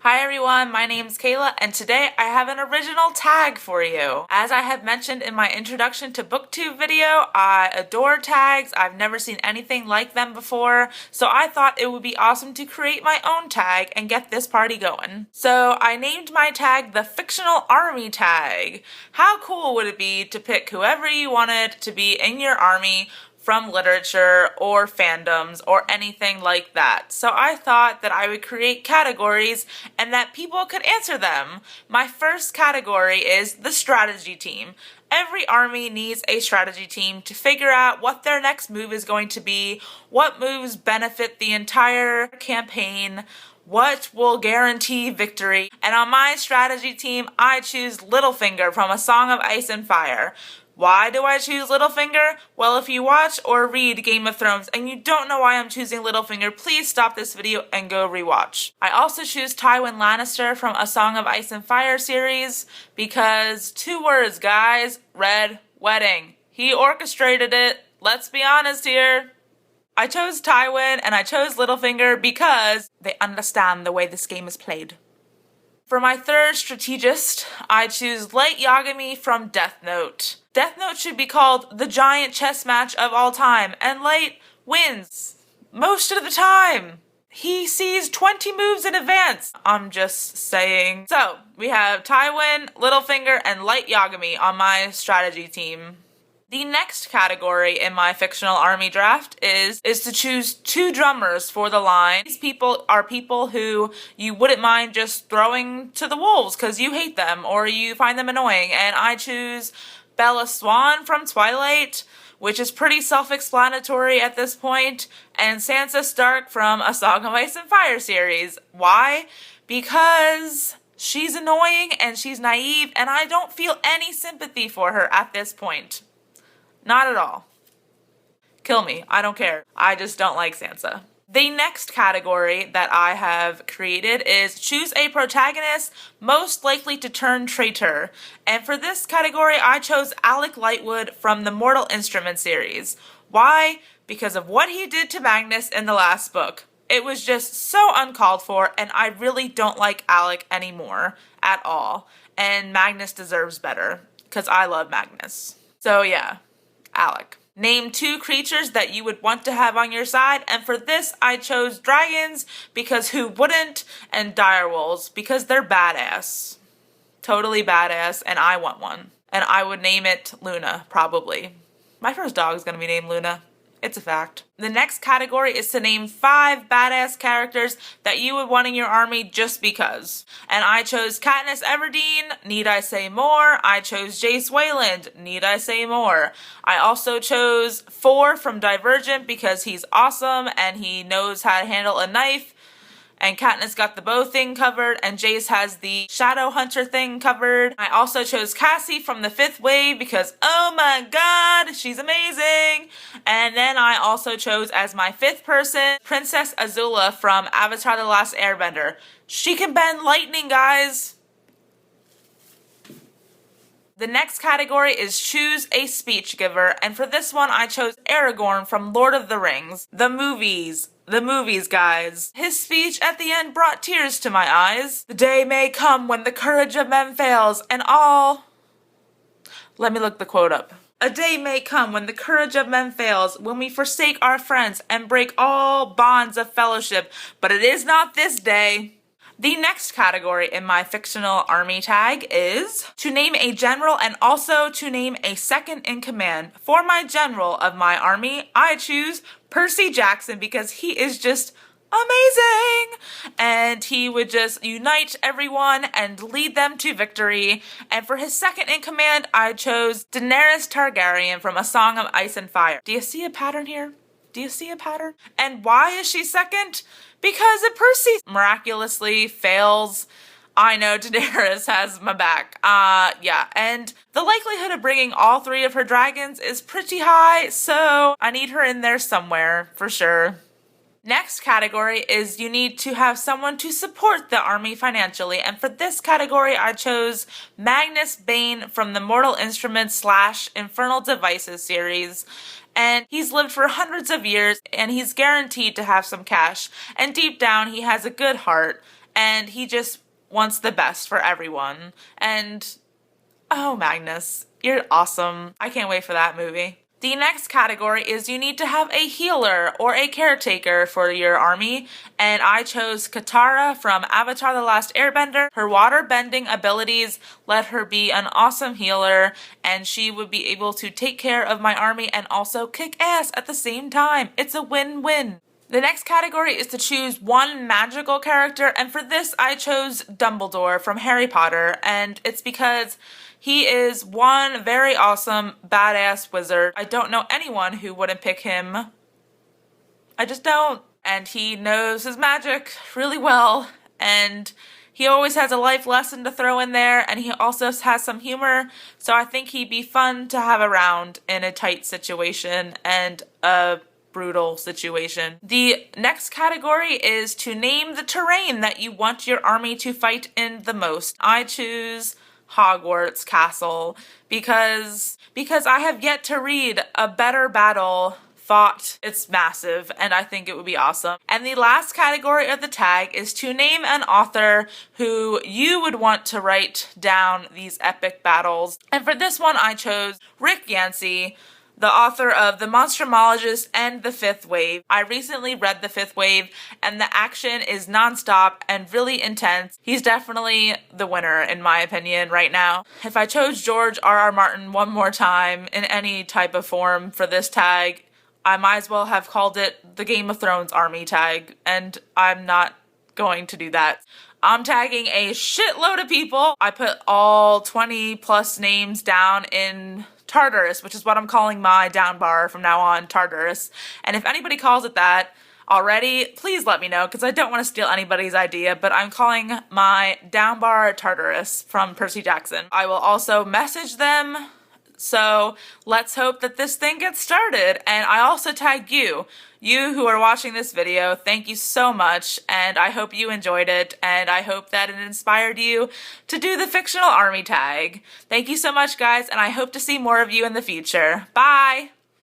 Hi everyone, my name's Kayla, and today I have an original tag for you. As I have mentioned in my introduction to BookTube video, I adore tags. I've never seen anything like them before, so I thought it would be awesome to create my own tag and get this party going. So I named my tag the Fictional Army tag. How cool would it be to pick whoever you wanted to be in your army from literature or fandoms or anything like that. So I thought that I would create categories and that people could answer them. My first category is the strategy team. Every army needs a strategy team to figure out what their next move is going to be, what moves benefit the entire campaign, what will guarantee victory. And on my strategy team, I choose Littlefinger from A Song of Ice and Fire. Why do I choose Littlefinger? Well, if you watch or read Game of Thrones and you don't know why I'm choosing Littlefinger, please stop this video and go rewatch. I also choose Tywin Lannister from A Song of Ice and Fire series because, 2 words, guys, Red Wedding. He orchestrated it. Let's be honest here. I chose Tywin and I chose Littlefinger because they understand the way this game is played. For my third strategist, I choose Light Yagami from Death Note. Death Note should be called the giant chess match of all time, and Light wins most of the time. He sees 20 moves in advance. I'm just saying. So, we have Tywin, Littlefinger, and Light Yagami on my strategy team. The next category in my fictional army draft is to choose 2 drummers for the line. These people are people who you wouldn't mind just throwing to the wolves because you hate them or you find them annoying. And I choose Bella Swan from Twilight, which is pretty self-explanatory at this point, and Sansa Stark from A Song of Ice and Fire series. Why? Because she's annoying and she's naive and I don't feel any sympathy for her at this point. Not at all. Kill me. I don't care. I just don't like Sansa. The next category that I have created is choose a protagonist most likely to turn traitor. And for this category, I chose Alec Lightwood from the Mortal Instruments series. Why? Because of what he did to Magnus in the last book. It was just so uncalled for, and I really don't like Alec anymore at all. And Magnus deserves better, because I love Magnus. So yeah. Alec. Name 2 creatures that you would want to have on your side, and for this I chose dragons because who wouldn't, and direwolves because they're badass. Totally badass, and I want one. And I would name it Luna, probably. My first dog is going to be named Luna. It's a fact. The next category is to name 5 badass characters that you would want in your army just because. And I chose Katniss Everdeen, need I say more? I chose Jace Wayland, need I say more? I also chose 4 from Divergent because he's awesome and he knows how to handle a knife. And Katniss got the bow thing covered, and Jace has the Shadow Hunter thing covered. I also chose Cassie from the 5th Wave because, oh my god, she's amazing! And then I also chose as my 5th person, Princess Azula from Avatar The Last Airbender. She can bend lightning, guys! The next category is choose a speech giver, and for this one I chose Aragorn from Lord of the Rings. The movies, guys. His speech at the end brought tears to my eyes. The day may come when the courage of men fails, and all... Let me look the quote up. A day may come when the courage of men fails, when we forsake our friends and break all bonds of fellowship, but it is not this day. The next category in my fictional army tag is to name a general and also to name a second in command. For my general of my army, I choose Percy Jackson because he is just amazing! And he would just unite everyone and lead them to victory. And for his second in command, I chose Daenerys Targaryen from A Song of Ice and Fire. Do you see a pattern here? Do you see a pattern? And why is she second? Because if Percy miraculously fails, I know Daenerys has my back. Yeah, and the likelihood of bringing all 3 of her dragons is pretty high, so I need her in there somewhere, for sure. Next category is you need to have someone to support the army financially, and for this category I chose Magnus Bane from the Mortal Instruments / Infernal Devices series. And he's lived for hundreds of years and he's guaranteed to have some cash, and deep down he has a good heart and he just wants the best for everyone. And oh, Magnus, you're awesome. I can't wait for that movie. The next category is you need to have a healer or a caretaker for your army, and I chose Katara from Avatar: The Last Airbender. Her water bending abilities let her be an awesome healer, and she would be able to take care of my army and also kick ass at the same time. It's a win-win. The next category is to choose one magical character, and for this I chose Dumbledore from Harry Potter, and it's because he is one very awesome, badass wizard. I don't know anyone who wouldn't pick him. I just don't. And he knows his magic really well, and he always has a life lesson to throw in there, and he also has some humor, so I think he'd be fun to have around in a tight situation and a brutal situation. The next category is to name the terrain that you want your army to fight in the most. I choose Hogwarts Castle because I have yet to read a better battle fought. It's massive, and I think it would be awesome. And the last category of the tag is to name an author who you would want to write down these epic battles. And for this one, I chose Rick Yancey, the author of The Monstrumologist and The Fifth Wave. I recently read The Fifth Wave, and the action is nonstop and really intense. He's definitely the winner, in my opinion, right now. If I chose George R.R. Martin one more time in any type of form for this tag, I might as well have called it the Game of Thrones Army tag, and I'm not going to do that. I'm tagging a shitload of people. I put all 20 plus names down in Tartarus, which is what I'm calling my down bar from now on, Tartarus. And if anybody calls it that already, please let me know, because I don't want to steal anybody's idea, but I'm calling my down bar Tartarus from Percy Jackson. I will also message them, so let's hope that this thing gets started. And I also tagged you who are watching this video. Thank you so much, and I hope you enjoyed it, and I hope that it inspired you to do the Fictional Army tag. Thank you so much, guys, and I hope to see more of you in the future. Bye!